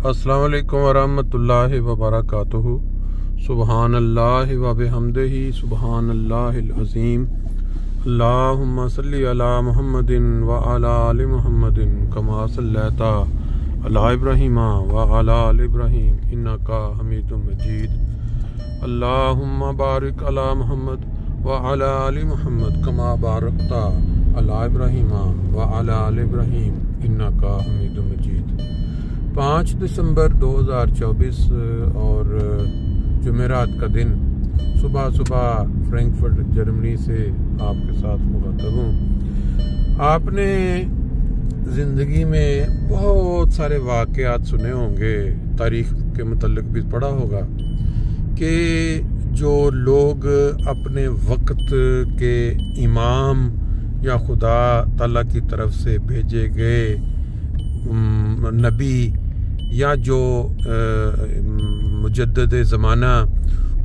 अस्सलाम वालेकुम वरहमतुल्लाहि वबरकातुहू। सुबहानल्लाहि व बिहम्दिही सुबहानल्लाहिल अज़ीम। अल्लाहुम्मा सल्लि अला मुहम्मदिन व अला आलि मुहम्मदिन कमा सल्लैता अला इब्राहीम व अला आलि इब्राहीम इन्नका हमीदुम मजीद। अल्लाहुम्मा बारिक अला मुहम्मद व अला आलि मुहम्मद कमा बारकता अला इब्राहीम व अला आलि इब्राहीम इन्नका हमीदुम मजीद। 5 दिसंबर 2024 और जुमेरात का दिन। सुबह सुबह फ्रैंकफर्ट जर्मनी से आपके साथ मुखातब हूँ। आपने ज़िंदगी में बहुत सारे वाक़यात सुने होंगे, तारीख़ के मुतल्लिक़ भी पढ़ा होगा कि जो लोग अपने वक्त के इमाम या खुदा ताला की तरफ से भेजे गए नबी या जो मुजद्दिद ज़माना,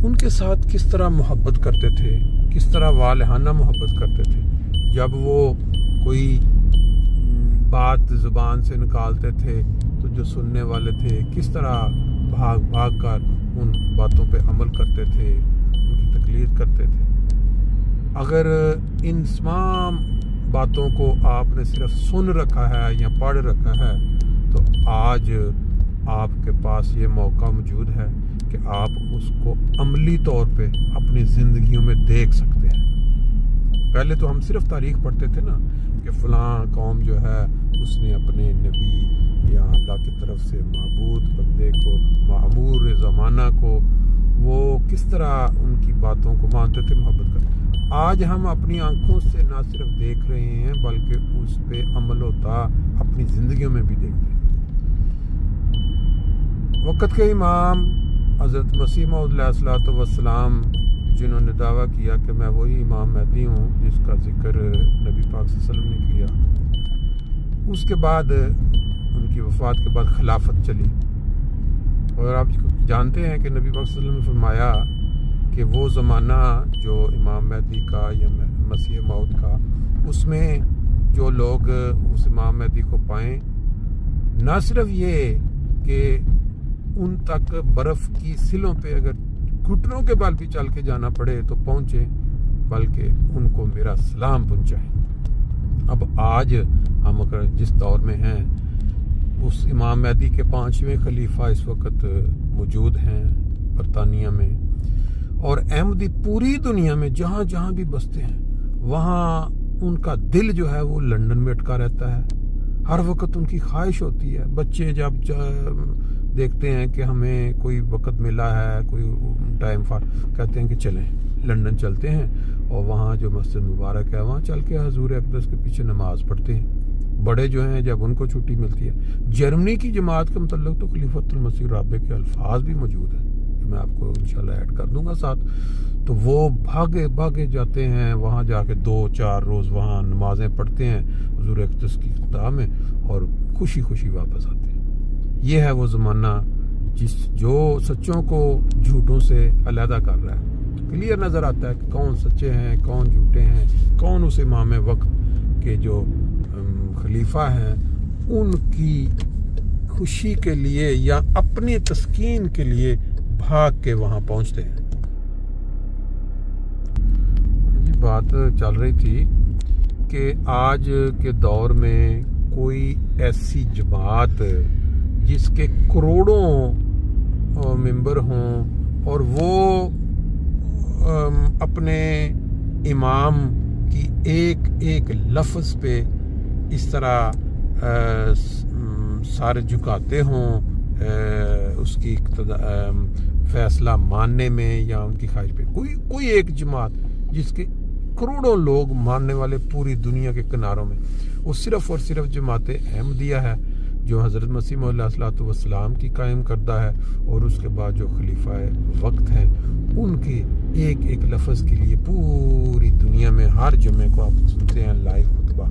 उनके साथ किस तरह मोहब्बत करते थे, किस तरह वालहाना मोहब्बत करते थे। जब वो कोई बात ज़ुबान से निकालते थे तो जो सुनने वाले थे किस तरह भाग भाग कर उन बातों पे अमल करते थे, उनकी तकलीद करते थे। अगर इन तमाम बातों को आपने सिर्फ सुन रखा है या पढ़ रखा है तो आज आपके पास ये मौका मौजूद है कि आप उसको अमली तौर पे अपनी ज़िंदगियों में देख सकते हैं। पहले तो हम सिर्फ तारीख़ पढ़ते थे ना कि फ़लाँ कौम जो है उसने अपने नबी या अल्लाह की तरफ से माबूद बंदे को, मामूर ज़माना को, वो किस तरह उनकी बातों को मानते थे, मोहब्बत करते। आज हम अपनी आंखों से ना सिर्फ देख रहे हैं बल्कि उस पर अमल होता अपनी ज़िंदगियों में भी देखते हैं। वक़्त के इमाम हज़रत मसीह मौऊद अलैहिस्सलाम जिन्होंने दावा किया कि मैं वही इमाम महदी हूँ जिसका जिक्र नबी पाक सल्लल्लाहु अलैहि वसल्लम ने किया, उसके बाद उनकी वफ़ात के बाद खिलाफत चली। और आप जानते हैं कि नबी पाक सल्लल्लाहु अलैहि वसल्लम ने फरमाया कि वो ज़माना जो इमाम महदी का या मसीह मौऊद का, उसमें जो लोग उस इमाम महदी को पाएँ, न सिर्फ ये कि उन तक बर्फ़ की सिलों पे अगर घुटनों के बल भी चल के जाना पड़े तो पहुँचे, बल्कि उनको मेरा सलाम पहुँचाएं। अब आज हम अगर जिस दौर में हैं, उस इमाम महदी के 5वें खलीफा इस वक्त मौजूद हैं बरतानिया में, और अहमदी पूरी दुनिया में जहाँ जहाँ भी बसते हैं वहाँ उनका दिल जो है वो लंदन में अटका रहता है। हर वक्त उनकी ख्वाहिश होती है। बच्चे जब देखते हैं कि हमें कोई वक्त मिला है, कोई टाइम कहते हैं कि चलें लंदन चलते हैं और वहाँ जो मस्जिद मुबारक है वहाँ चल के हुजूर अक़दस के पीछे नमाज पढ़ते हैं। बड़े जो हैं जब उनको छुट्टी मिलती है। जर्मनी की जमात के मतलब तो खलीफतुल मसीह राबे के अल्फाज भी मौजूद हैं, मैं आपको इंशाल्लाह ऐड कर दूंगा साथ। तो वो भागे भागे जाते हैं, वहाँ जाके 2-4 रोज़ वहाँ नमाजें पढ़ते हैं हुजूर अक़दस की ख़ुदा में और खुशी खुशी वापस आते हैं। ये है वो ज़माना जो सच्चों को झूठों से अलहदा कर रहा है। क्लियर नज़र आता है कि कौन सच्चे हैं, कौन झूठे हैं, कौन उस इमाम वक्त के जो खलीफा हैं उनकी खुशी के लिए या अपनी तस्कीन के लिए भाग के वहाँ पहुँचते हैं। ये बात चल रही थी कि आज के दौर में कोई ऐसी जमात जिसके करोड़ों मेंबर हों और वो अपने इमाम की एक एक लफ्ज़ पे इस तरह सारे झुकाते हों, उसकी फैसला मानने में या उनकी ख्वाहिश पे। कोई एक जमात जिसके करोड़ों लोग मानने वाले पूरी दुनिया के किनारों में, वो सिर्फ़ और सिर्फ जमात अहमदिया है जो हज़रत मसीह मौऊद अलैहिस्सलाम की कायम करदा है। और उसके बाद जो खलीफा वक्त हैं उनके एक एक लफ्ज़ के लिए पूरी दुनिया में हर जुम्मे को आप सुनते हैं लाइव खुतबा।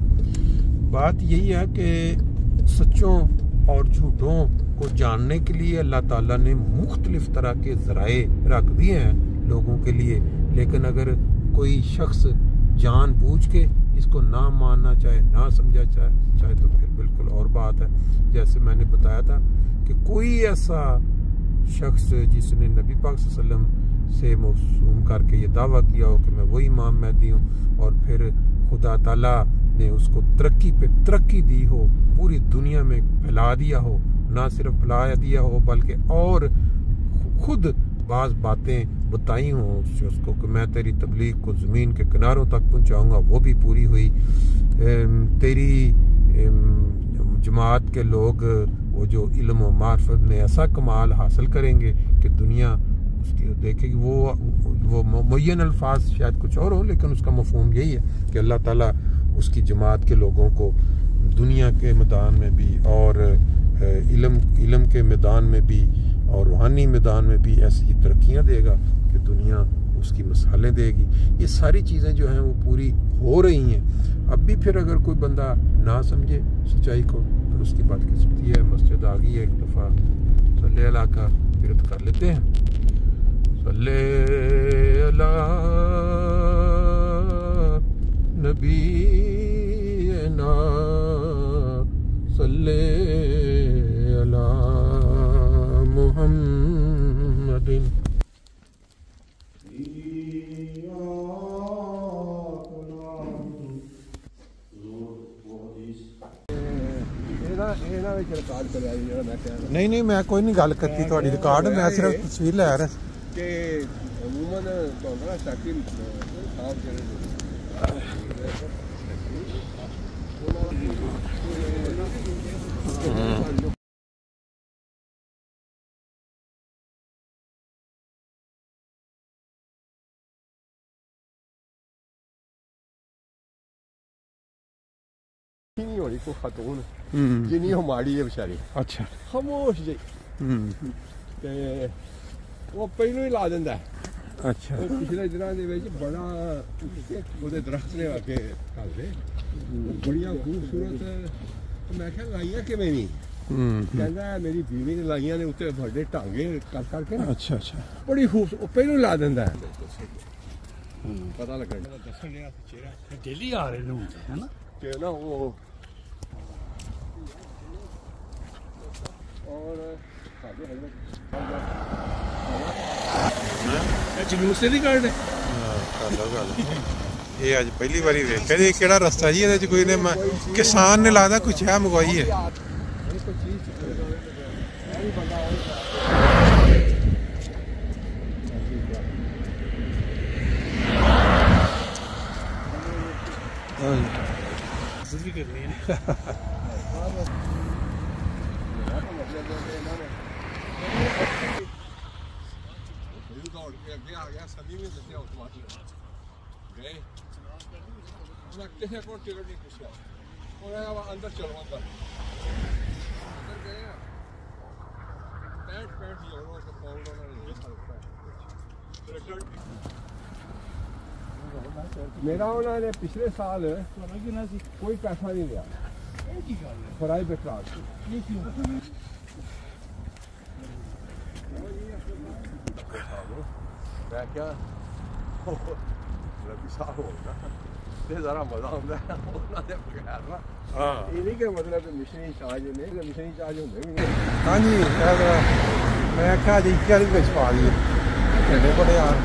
बात यही है कि सच्चों और झूठों को जानने के लिए अल्लाह ताला ने मुख्तलिफ तरह के ज़राए रख दिए हैं लोगों के लिए। लेकिन अगर कोई शख्स जानबूझ के इसको ना मानना चाहे, ना समझा चाहे तो फिर बिल्कुल और बात है। जैसे मैंने बताया था कि कोई ऐसा शख्स जिसने नबी पाक सल्लल्लाहु अलैहि वसल्लम से मौसूम करके ये दावा किया हो कि मैं वही इमाम महदी हूँ, और फिर खुदा ताला ने उसको तरक्की पे तरक्की दी हो, पूरी दुनिया में फैला दिया हो, ना सिर्फ फैला दिया हो बल्कि और खुद बाज़ बातें बताई हों उसको कि मैं तेरी तबलीग को ज़मीन के किनारों तक पहुँचाऊँगा, वो भी पूरी हुई। तेरी जमात के लोग वो जो इल्म और मार्फत में ऐसा कमाल हासिल करेंगे कि दुनिया उसकी देखेगी। वो मुय्यन अल्फाज शायद कुछ और हो, लेकिन उसका मफहूम यही है कि अल्लाह ताला उसकी जमात के लोगों को दुनिया के मैदान में भी और इल्म के मैदान में भी और रूहानी मैदान में भी ऐसी तरक्कियाँ देगा कि दुनिया उसकी मिसालें देगी। ये सारी चीज़ें जो हैं वो पूरी हो रही हैं। अब भी फिर अगर कोई बंदा ना समझे सच्चाई को तो उसकी बात किस्मती है। मस्जिद आ गई है, एक दफ़ा सल्ले अला का विरत कर लेते हैं। सल्ले अला नबी ना सल्ले अला मुहम्मदिन। नहीं मैं कोई नहीं गल करती थोड़ी रिकॉर्ड, मैं सिर्फ तस्वीर लै रहा कि अमूमन शाकिल नहीं होनी को खातून जिन्नी हो माड़ी है बेचारी। अच्छा खामोश जी वो पहलू ही ला देंदा है। अच्छा पिछले दिनों दे विच बड़ा ओदे दरख्त ने आके खादे बड़िया खूबसूरत। मैं क्या लाइयां किवें नहीं कहंदा मेरी बीवी ने लाइयां ने उत्ते बड़े टांगे कर करके। अच्छा बड़ी खूबसूरत पहलू ला देंदा है। पता लगा दसन लिया चेहरा डेली आ रहे लोग है ना कि ना वो और जुलूस नहीं काटने ये अज पहली बारी देखा जी केड़ा रस्ता जी ये कोई ने किसान ने लगता कुछ है मंगवाई है। करनी है अंदर चलो अंदर मेरा उन्होंने पिछले साल कोई पैसा नहीं लिया फराई बेकार मैं क्या ज़रा मज़ा आता है उन्होंने बगैर ना। हाँ ये नहीं कि मतलब मिशनी चार्ज नहीं मिशनी चार्ज होंगे भी नहीं। हाँ जी मैं क्या जी क्या बिच पा दी बड़े यार